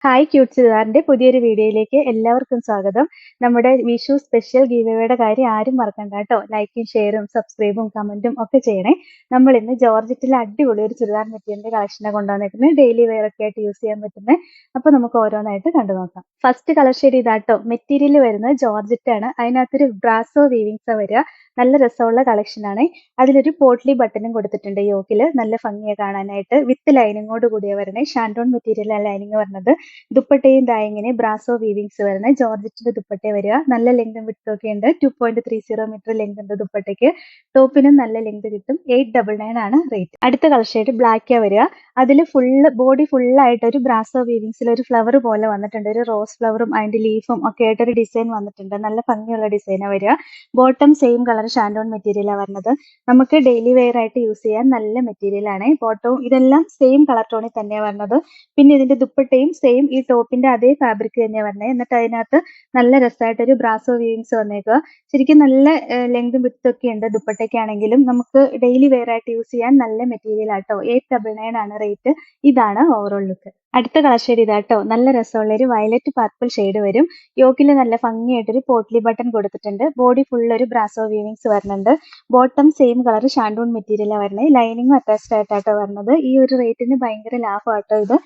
Hi cute ചുരിദാറിന്റെ പുതിയൊരു വീഡിയോയിലേക്ക് എല്ലാവർക്കും സ്വാഗതം. നമ്മുടെ വിഷു സ്പെഷ്യൽ ഗീവവേയുടെ കാര്യം ആരും മറക്കണ്ട കേട്ടോ. ലൈക്കും ഷെയറും സബ്സ്ക്രൈബും കമന്റും ഒക്കെ ചെയ്യണേ. നമ്മൾ ഇന്ന് ജോർജറ്റിലെ അടിപൊളി ഒരു ചുരിദാർ മെറ്റീരിയലിന്റെ കളക്ഷനെ കൊണ്ടുവന്നിരിക്കുന്നത് ഡെയിലി വെയർ ഒക്കെ ആയിട്ട് യൂസ് ചെയ്യാൻ പറ്റുന്നത്. അപ്പൊ നമുക്ക് ഓരോന്നായിട്ട് കണ്ടു നോക്കാം. ഫസ്റ്റ് കളർ ഷെയ്ഡ് ഇതാട്ടോ. മെറ്റീരിയൽ വരുന്നത് ജോർജറ്റ് ആണ്. അതിനകത്തൊരു ബ്രാസോ വീവിങ്സ് വരിക. നല്ല രസമുള്ള കളക്ഷൻ ആണ്. അതിലൊരു പോട്ട്ലി ബട്ടണും കൊടുത്തിട്ടുണ്ട് യോക്കില്. നല്ല ഭംഗിയെ കാണാനായിട്ട്. വിത്ത് ലൈനിങ്ങോട് കൂടിയ വരണേ. ഷാൻഡോൺ മെറ്റീരിയൽ ലൈനിങ് വരുന്നത്. ദുപ്പട്ടയും ഇങ്ങനെ ബ്രാസോ വീവിങ്സ് വരുന്ന ജോർജറ്റിന്റെ ദുപ്പട്ട വരിക. നല്ല ലെങ്തും വിഡ്ത്തും ഒക്കെ ഉണ്ട്. 2.30 മീറ്റർ ലെങ്ത് ഉണ്ട് ദുപ്പട്ടയ്ക്ക്. ടോപ്പിനും നല്ല ലെങ്ത് കിട്ടും. 899 ആണ് റേറ്റ്. അടുത്ത കളർ ഷെയ്ഡ് ബ്ലാക്കാ വരിക. അതിൽ ബോഡി ഫുള്ളായിട്ട് ഒരു ബ്രാസോ വീവിങ്സിൽ ഒരു ഫ്ലവർ പോലെ വന്നിട്ടുണ്ട്. ഒരു റോസ് ഫ്ലവറും അതിന്റെ ലീഫും ഒക്കെ ആയിട്ട് ഒരു ഡിസൈൻ വന്നിട്ടുണ്ട്. നല്ല ഭംഗിയുള്ള ഡിസൈനാണ് വരിക. ബോട്ടം സെയിം കളർ ഷാൻഡോൺ മെറ്റീരിയലാണ് വരുന്നത്. നമുക്ക് ഡെയിലി വെയർ ആയിട്ട് യൂസ് ചെയ്യാൻ നല്ല മെറ്റീരിയൽ ആണ്. ബോട്ടവും ഇതെല്ലാം സെയിം കളർ ടോണിൽ തന്നെയാണ് വരുന്നത്. പിന്നെ ഇതിന്റെ ദുപ്പട്ടയും സെയിം ഈ ടോപ്പിന്റെ അതേ ഫാബ്രിക് തന്നെയാണ് വരുന്നത്. എന്നിട്ട് അതിനകത്ത് നല്ല രസമായിട്ട് ഒരു ബ്രാസോ വീവിങ്സ് വന്നേക്കുക. ശരിക്കും നല്ല ലെങ്തും വിഡ്ത്തും ഒക്കെ ഉണ്ട് ദുപ്പട്ടയ്ക്കാണെങ്കിലും. നമുക്ക് ഡെയിലി വെയർ ആയിട്ട് യൂസ് ചെയ്യാൻ നല്ല മെറ്റീരിയൽ ആട്ടോ. 899 ആണ് റേറ്റ്. ഇതാണ് ഓവറോൾ ലുക്ക്. അടുത്ത കളർ ഷെയ്ഡ് ഇതാട്ടോ. നല്ല രസമുള്ള ഒരു വയലറ്റ് പർപ്പിൾ ഷെയ്ഡ് വരും. യോക്കിൽ നല്ല ഭംഗിയായിട്ടൊരു പോട്ട്ലി ബട്ടൺ കൊടുത്തിട്ടുണ്ട്. ബോഡി ഫുൾ ഒരു ബ്രാസോ വീവിങ്സ് വരുന്നുണ്ട്. ബോട്ടം സെയിം കളർ ഷാൻഡൂൺ മെറ്റീരിയലാണ് വരുന്നത്. ലൈനിങ്ങും അറ്റാച്ച്ഡ് ആയിട്ടാട്ടോ വരുന്നത്. ഈ ഒരു റേറ്റിന് ഭയങ്കര ലാഭമാട്ടോ ഇത്.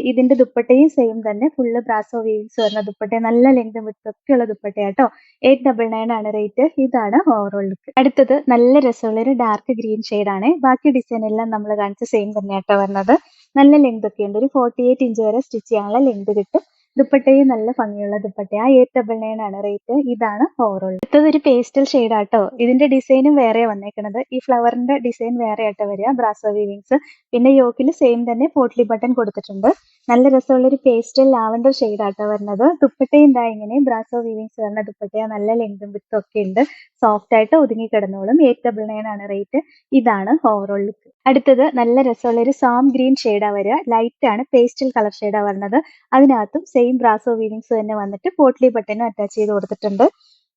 ഇതിന്റെ ദുപ്പട്ടയും സെയിം തന്നെ. ഫുള്ള് ബ്രാസോ വീവിങ്സ് വരുന്ന ദുപ്പട്ട. നല്ല ലെങ്തും വിഡ്ത്തും ഒക്കെയുള്ള ദുപ്പട്ടയാട്ടോ. 899 ആണ് റേറ്റ്. ഇതാണ് ഓവറോൾ ലുക്ക്. അടുത്തത് നല്ല രസമുള്ള ഒരു ഡാർക്ക് ഗ്രീൻ ആണ്. ബാക്കി ഡിസൈൻ എല്ലാം നമ്മൾ കാണിച്ച സെയിം തന്നെയാട്ടോ വരുന്നത്. നല്ല ലെങ്ത് ഒക്കെ ഉണ്ട്. ഒരു 48 ഇഞ്ച് വരെ സ്റ്റിച്ച് ചെയ്യാനുള്ള ലെങ്ത് കിട്ടും. ദുപ്പട്ടയും നല്ല ഭംഗിയുള്ള ദുപ്പട്ടയാ. 899 ആണ് റേറ്റ്. ഇതാണ് ഓവറോൾ. അടുത്തത് ഒരു പേസ്റ്റൽ ഷെയ്ഡ് ആട്ടോ. ഇതിന്റെ ഡിസൈനും വേറെ വന്നേക്കുന്നത്. ഈ ഫ്ലവറിന്റെ ഡിസൈൻ വേറെ ആയിട്ട് വരിക. Brasso weavings. പിന്നെ യോക്കിൽ സെയിം തന്നെ പോട്ട്ലി ബട്ടൺ കൊടുത്തിട്ടുണ്ട്. നല്ല രസമുള്ള ഒരു പേസ്റ്റൽ ലാവൻഡർ ഷെയ്ഡ് ആട്ടോ വരുന്നത്. ദുപ്പട്ടയും ഇങ്ങനെ ബ്രാസോ വീവിങ്സ് വരുന്ന ദുപ്പട്ടയാ. നല്ല ലെങ്തും വിഡ്ത്തും ഒക്കെ ഉണ്ട്. സോഫ്റ്റ് ആയിട്ട് ഒതുങ്ങി കിടന്നോളും. 899 ആണ് റേറ്റ്. ഇതാണ് ഓവറോൾ ലുക്ക്. അടുത്തത് നല്ല രസമുള്ള ഒരു സാം ഗ്രീൻ ഷെയ്ഡാ വരിക. ലൈറ്റ് ആണ്. പേസ്റ്റൽ കളർ ഷെയ്ഡാ വരുന്നത്. അതിനകത്തും സെയിം ബ്രാസോ വീവിങ്സ് തന്നെ വന്നിട്ട് പോട്ട്ലി ബട്ടനും അറ്റാച്ച് ചെയ്ത് കൊടുത്തിട്ടുണ്ട്.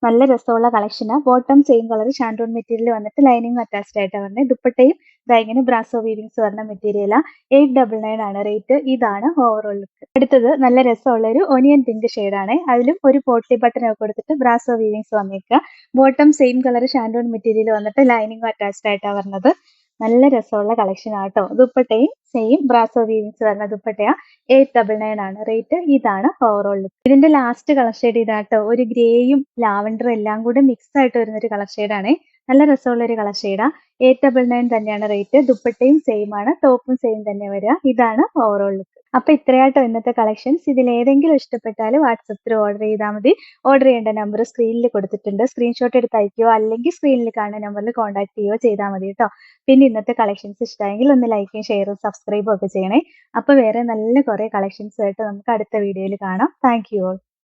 നല്ല രസമുള്ള കളക്ഷനാ. ബോട്ടം സെയിം കളർ ഷാൻഡോൺ മെറ്റീരിയൽ വന്നിട്ട് ലൈനിങ് അറ്റാച്ച്ഡ് ആയിട്ടാണ് വരുന്നത്. ദുപ്പട്ടയും ഇങ്ങനെ ബ്രാസോ വീവിങ്സ് വരുന്ന മെറ്റീരിയലാ. 899 ആണ് റേറ്റ്. ഇതാണ് ഓവറോൾ ലുക്ക്. അടുത്തത് നല്ല രസമുള്ള ഒരു ഒനിയൻ പിങ്ക് ആണ്. അതിലും ഒരു പോട്ട്ലി ബട്ടൺ ഒക്കെ കൊടുത്തിട്ട് ബ്രാസോ വീവിങ്സ് വന്നേക്കുക. ബോട്ടം സെയിം കളർ ഷാൻഡോൺ മെറ്റീരിയൽ വന്നിട്ട് ലൈനിങ് അറ്റാച്ച്ഡ് ആയിട്ടാണ് വരുന്നത്. നല്ല രസമുള്ള കളക്ഷൻ ആട്ടോ. ദുപ്പട്ടയും സെയിം ബ്രാസോ വീവിങ്സ് വരുന്ന ദുപ്പട്ടയാ. 899 ആണ് റേറ്റ്. ഇതാണ് ഓവറോൾ ലുക്ക്. ഇതിന്റെ ലാസ്റ്റ് കളർ ഷെയ്ഡ് ഇതാട്ടോ. ഒരു ഗ്രേയും ലാവൻഡറും എല്ലാം കൂടെ മിക്സ് ആയിട്ട് വരുന്ന ഒരു കളർ ഷെയ്ഡാണ്. നല്ല രസമുള്ള ഒരു കളർ ഷെയ്ഡാ. 899 തന്നെയാണ് റേറ്റ്. ദുപ്പട്ടയും സെയിം ആണ്. ടോപ്പും സെയിം തന്നെ വരിക. ഇതാണ് ഓവറോൾ ലുക്ക്. അപ്പൊ ഇത്രയാട്ടോ ഇന്നത്തെ കളക്ഷൻസ്. ഇതിൽ ഏതെങ്കിലും ഇഷ്ടപ്പെട്ടാൽ വാട്സപ്പിൽ ഓർഡർ ചെയ്താൽ മതി. ഓർഡർ ചെയ്യേണ്ട നമ്പർ സ്ക്രീനിൽ കൊടുത്തിട്ടുണ്ട്. സ്ക്രീൻഷോട്ട് എടുത്ത് അയക്കുകയോ അല്ലെങ്കിൽ സ്ക്രീനിൽ കാണുന്ന നമ്പറിൽ കോൺടാക്ട് ചെയ്യുകയോ ചെയ്താൽ മതി കേട്ടോ. പിന്നെ ഇന്നത്തെ കളക്ഷൻസ് ഇഷ്ടമായെങ്കിൽ ഒന്ന് ലൈക്കും ഷെയറും സബ്സ്ക്രൈബും ഒക്കെ ചെയ്യണേ. അപ്പൊ വേറെ നല്ല കുറെ കളക്ഷൻസ് ആയിട്ട് നമുക്ക് അടുത്ത വീഡിയോയിൽ കാണാം. Thank you all.